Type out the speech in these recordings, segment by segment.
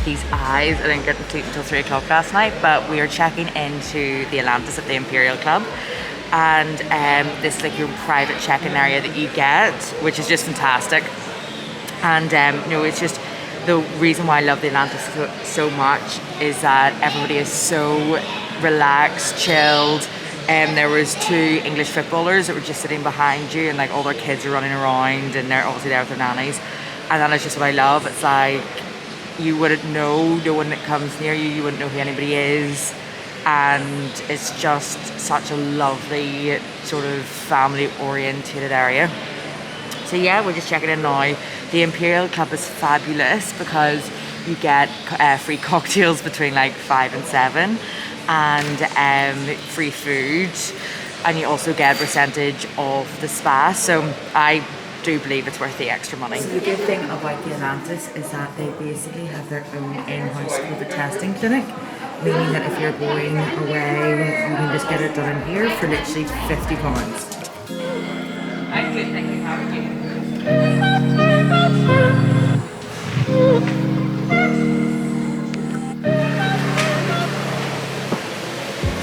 these eyes. I didn't get to sleep until 3 o'clock last night, but we are checking into the Atlantis at the Imperial Club. And this is like your private check-in area that you get, which is just fantastic. And you know, it's just the reason why I love the Atlantis so much is that everybody is so relaxed, chilled. There was 2 English footballers that were just sitting behind you, and like all their kids are running around, and they're obviously there with their nannies. And that is just what I love. It's like you wouldn't know, no one that comes near you, you wouldn't know who anybody is. And it's just such a lovely sort of family orientated area. So yeah, we're just checking in now. The Imperial Club is fabulous because you get free cocktails between like 5 and 7 and free food, and you also get a percentage of the spa. So I do believe it's worth the extra money. So the good thing about the Atlantis is that they basically have their own in-house COVID testing clinic, meaning that if you're going away, you can just get it done in here for literally £50. I'm good, thank you. How are you?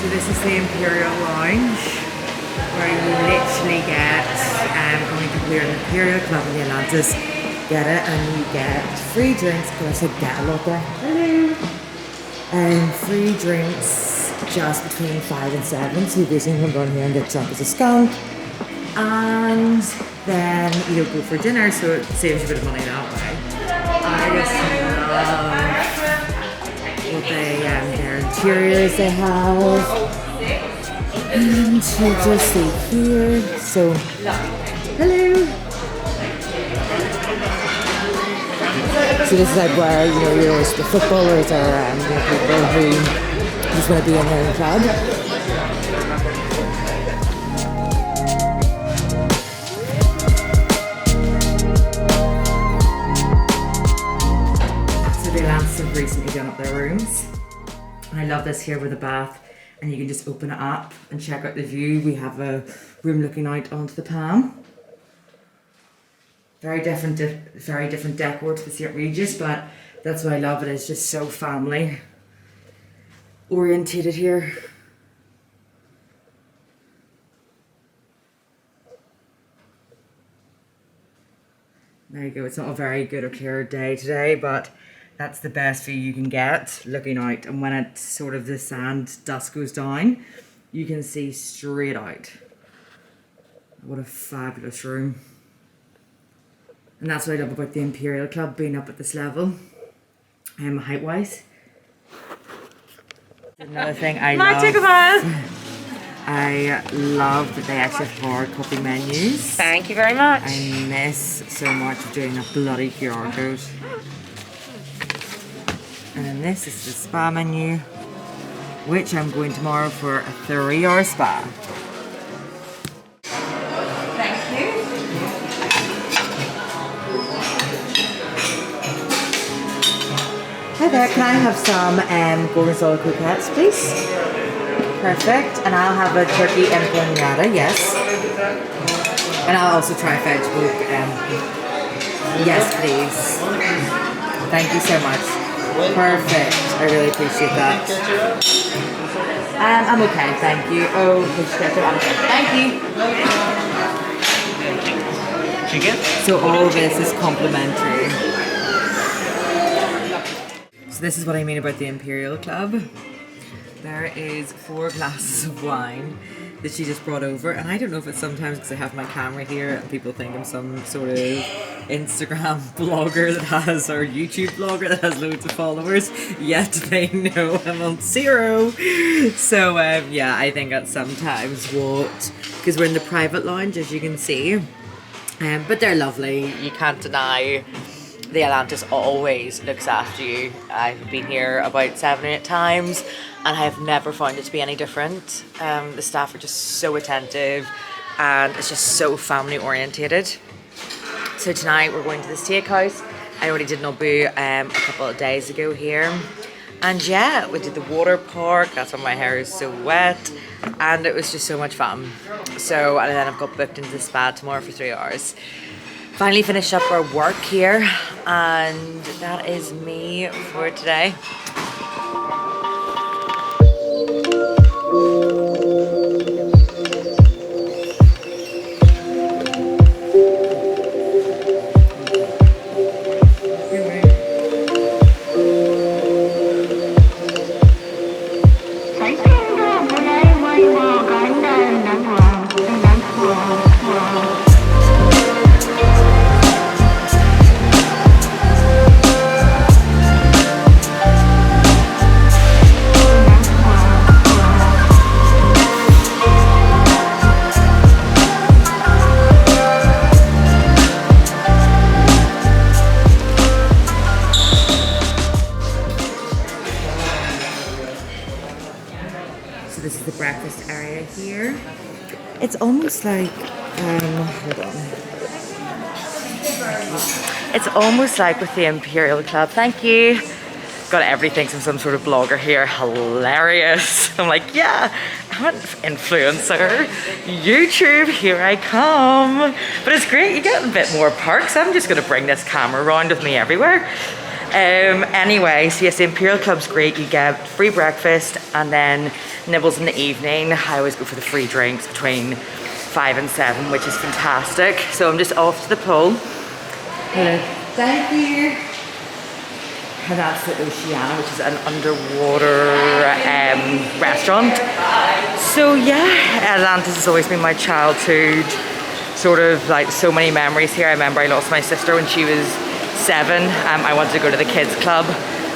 So this is the Imperial Lounge, where you literally get, only people here in the Imperial Club in the Atlantis get it, and you get free drinks. Of course, I get a lot there. Hello. And free drinks just between 5 and 7, so you basically come down here and get drunk as a skunk. And then you don't go for dinner, so it saves you a bit of money that way. I just love what their interiors they have. And you just see here, so hello. So this is like where, you know, you're always the footballers or you know, people who just want to be in their own club. So the Atlantis have recently done up their rooms. And I love this here with a bath, and you can just open it up and check out the view. We have a room looking out onto the Palm. Very different decor to the St. Regis, but that's what I love. It is just so family orientated here. There you go. It's not a very good or clear day today, but that's the best view you can get looking out. And when it's sort of the sand dusk goes down, you can see straight out. What a fabulous room. And that's what I love about the Imperial Club, being up at this level, height-wise. Another thing I love that they actually have hard copy menus. Thank you very much. I miss so much of doing a bloody QR code. And then this is the spa menu, which I'm going tomorrow for a 3-hour spa. Hi there, can I have some gorgonzola croquettes, please? Perfect, and I'll have a turkey empanada, yes. And I'll also try vegetable, yes please. Thank you so much. Perfect, I really appreciate that. I'm okay, thank you. Oh, I'm okay, thank you. Chicken? So all of this is complimentary. So this is what I mean about the Imperial Club. There is 4 glasses of wine that she just brought over, and I don't know if it's sometimes because I have my camera here and people think I'm some sort of Instagram blogger that has, or YouTube blogger that has loads of followers, yet they know I'm on 0. So yeah, I think that's sometimes what, because we're in the private lounge as you can see, but they're lovely, you can't deny. The Atlantis always looks after you. I've been here about 7 or 8 times and I have never found it to be any different. The staff are just so attentive and it's just so family orientated. So tonight we're going to the steakhouse. I already did Nobu a couple of days ago here. And yeah, we did the water park. That's why my hair is so wet. And it was just so much fun. So, and then I've got booked into the spa tomorrow for 3 hours. Finally finished up our work here, and that is me for today. So this is the breakfast area here. It's almost like, hold on. It's almost like with the Imperial Club. Thank you. Got everything from some sort of blogger here. Hilarious. I'm like, yeah, I'm an influencer. YouTube, here I come. But it's great, you get a bit more perks. I'm just gonna bring this camera around with me everywhere. Anyway, so yes, the Imperial Club's great. You get free breakfast and then nibbles in the evening. I always go for the free drinks between 5 and 7, which is fantastic. So I'm just off to the pool. Hello. Thank you. And that's the Oceana, which is an underwater restaurant. So yeah, Atlantis has always been my childhood, sort of like so many memories here. I remember I lost my sister when she was 7. I wanted to go to the kids club.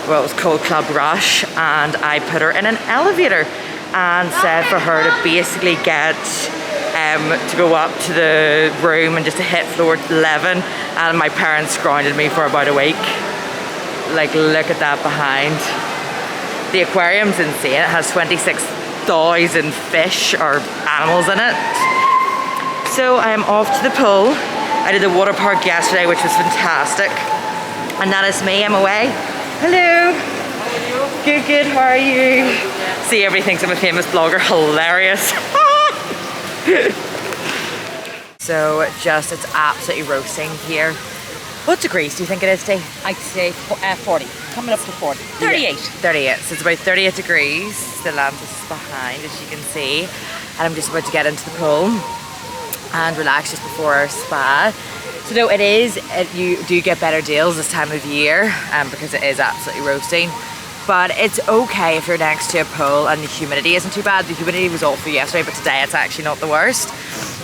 Well, it was called Club Rush, and I put her in an elevator and said for her to basically get to go up to the room and just to hit floor 11, and my parents grounded me for about a week. Like, look at that behind. The aquarium's insane. It has 26,000 fish or animals in it. So I am off to the pool. I did the water park yesterday, which was fantastic. And that is me, I'm away. Hello. Good, good, how are you? See, everything's I'm a famous blogger, hilarious. So just, it's absolutely roasting here. What degrees do you think it is, Steve? I'd say 40, coming up to 40. 38. Yeah, 38, so it's about 38 degrees. The lamp is behind, as you can see. And I'm just about to get into the pool and relax just before our spa. So no, it is, you do get better deals this time of year because it is absolutely roasting. But it's okay if you're next to a pool and the humidity isn't too bad. The humidity was awful yesterday, but today it's actually not the worst.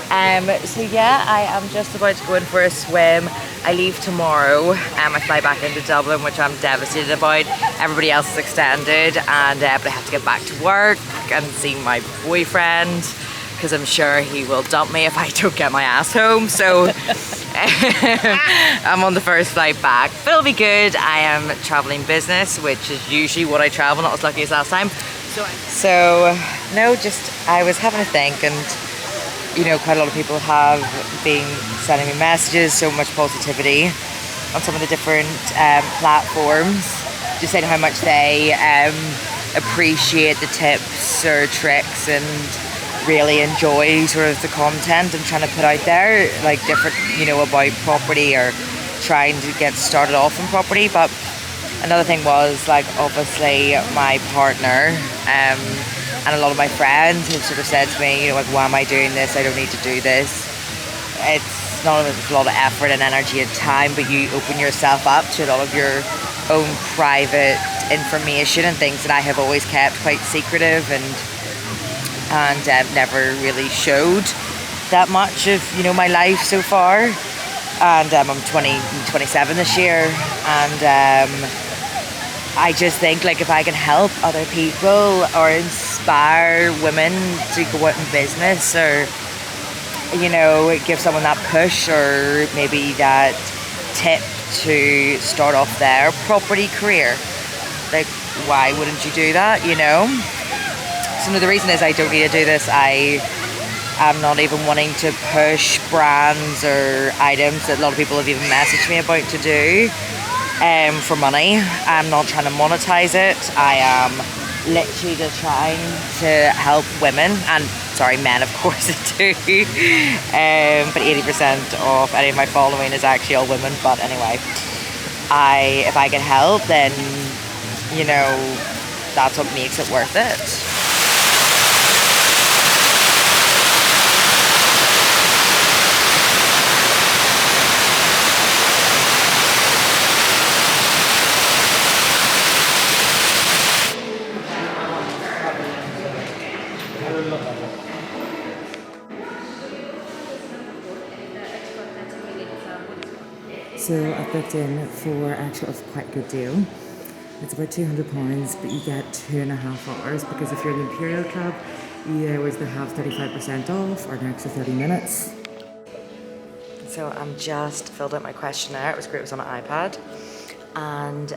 So yeah, I am just about to go in for a swim. I leave tomorrow. I fly back into Dublin, which I'm devastated about. Everybody else is extended, and but I have to get back to work and see my boyfriend, because I'm sure he will dump me if I don't get my ass home. So I'm on the first flight back, but it'll be good. I am traveling business, which is usually what I travel, not as lucky as last time. So no, just I was having a think, and you know, quite a lot of people have been sending me messages, so much positivity on some of the different platforms, just saying how much they appreciate the tips or tricks and really enjoy sort of the content I'm trying to put out there, like different, you know, about property or trying to get started off in property. But another thing was, like, obviously my partner and a lot of my friends have sort of said to me, you know, like, why am I doing this? I don't need to do this. It's not only a lot of effort and energy and time, but you open yourself up to a lot of your own private information and things that I have always kept quite secretive and never really showed that much of, you know, my life so far. And I'm 27 this year, and I just think, like, if I can help other people or inspire women to go out in business, or, you know, give someone that push or maybe that tip to start off their property career, like, why wouldn't you do that, you know? So no, the reason is I don't need to do this. I am not even wanting to push brands or items that a lot of people have even messaged me about to do for money. I'm not trying to monetize it. I am literally just trying to help women, and Sorry, men, of course, do. But 80% of any of my following is actually all women. But anyway, if I can help, then, you know, that's what makes it worth it. So I've booked in for actually a quite good deal. It's about £200, but you get 2.5 hours, because if you're in the Imperial Club, you always have 35% off or an extra 30 minutes. So I'm just filled out my questionnaire. It was great, it was on an iPad. And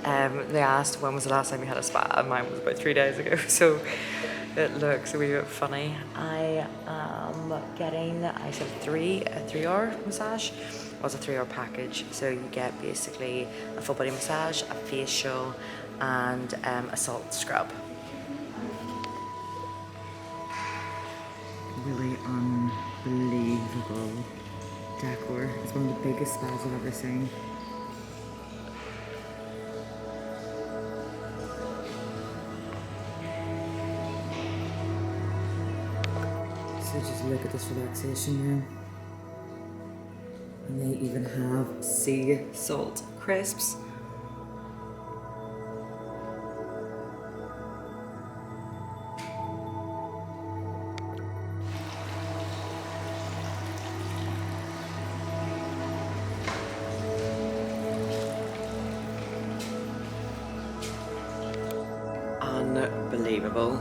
they asked when was the last time you had a spa, and mine was about 3 days ago. So it looks a wee bit funny. I am getting, I said a 3-hour massage. It was a 3-hour package. So you get basically a full body massage, a facial, and a salt scrub. Really unbelievable decor. It's one of the biggest spas I've ever seen. So just look at this relaxation room. And they even have sea salt crisps. Unbelievable.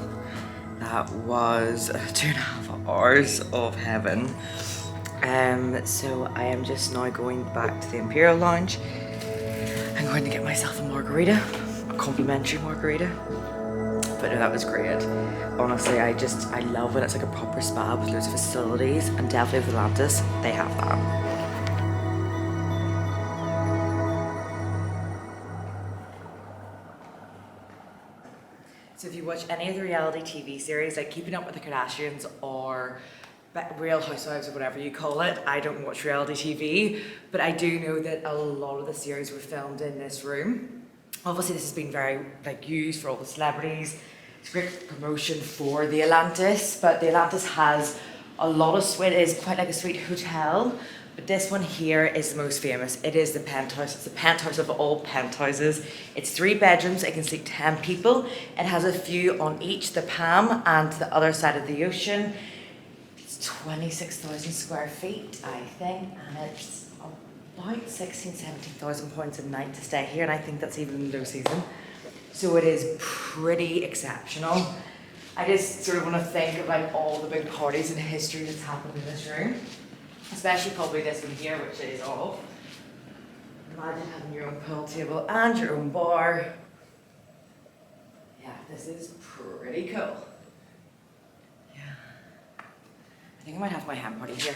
That was 2.5 hours of heaven. So I am just now going back to the Imperial Lounge. I'm going to get myself a margarita, a complimentary margarita. But no, that was great. Honestly, I love when it's like a proper spa with loads of facilities, and definitely with Atlantis, they have that. So if you watch any of the reality TV series, like Keeping Up with the Kardashians or Real Housewives or whatever you call it, I don't watch reality TV, but I do know that a lot of the series were filmed in this room. Obviously this has been very used for all the celebrities. It's great promotion for the Atlantis, but the Atlantis has a lot of suite. It is quite like a suite hotel, but this one here is the most famous. It is the penthouse. It's the penthouse of all penthouses. It's 3 bedrooms. It can seat 10 people. It has a view on each the Palm and to the other side of the ocean. It's 26,000 square feet, I think, and it's about 17,000 pounds a night to stay here, and I think that's even in low season. So it is pretty exceptional. I just sort of want to think of all the big parties in history that's happened in this room. Especially probably this one here, which is off. Imagine having your own pool table and your own bar. Yeah, this is pretty cool. Yeah. I think I might have my ham party here.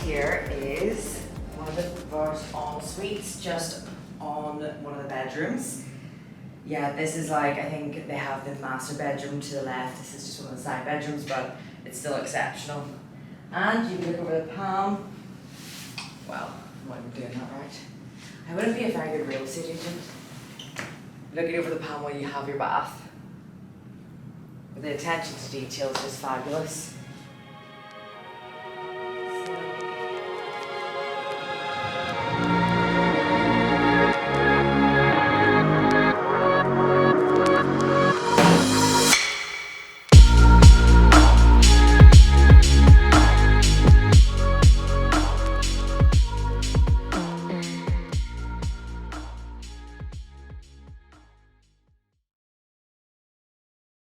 Here is one of the first en-suites just on one of the bedrooms. Yeah, this is I think they have the master bedroom to the left. This is just one of the side bedrooms, but it's still exceptional. And you can look over the Palm. Well, why am I doing that right? I wouldn't be a very good real estate agent. Looking over the Palm while you have your bath. But the attention to detail is just fabulous.